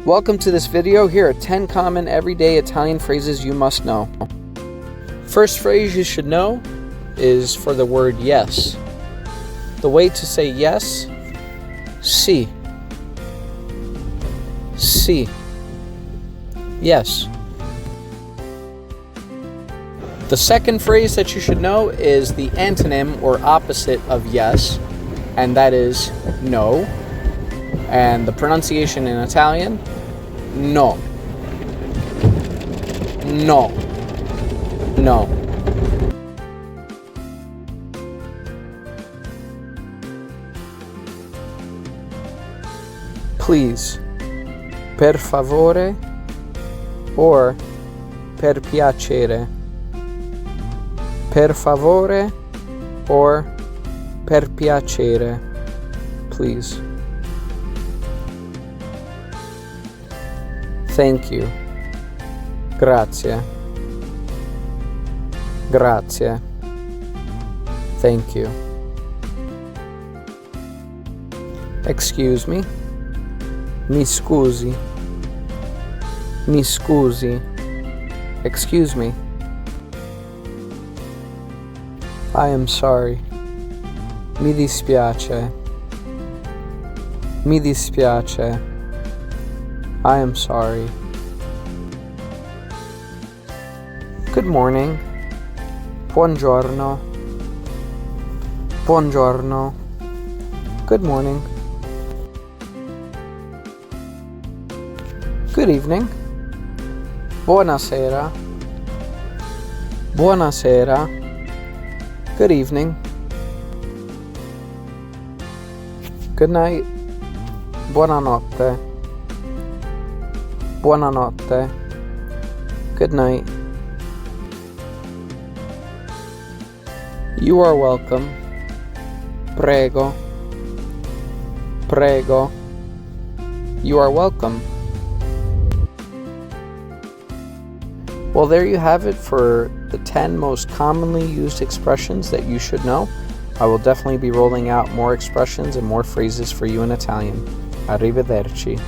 Welcome to this video. Here are 10 common everyday Italian phrases you must know. First phrase you should know is for the word yes. The way to say yes, sì. Sì. Yes. The second phrase that you should know is the antonym or opposite of yes, and that is no. And the pronunciation in Italian, no. No. No. Please, per favore, or per piacere. Per favore, or per piacere. Please. Thank you. Grazie. Grazie. Thank you. Excuse me. Mi scusi. Mi scusi. Excuse me. I am sorry. Mi dispiace. Mi dispiace. I am sorry. Good morning. Buongiorno. Buongiorno. Good morning. Good evening. Buonasera. Buonasera. Good evening. Good night. Buonanotte. Buonanotte. Good night. You are welcome. Prego. Prego. You are welcome. Well, there you have it for the 10 most commonly used expressions that you should know. I will definitely be rolling out more expressions and more phrases for you in Italian. Arrivederci.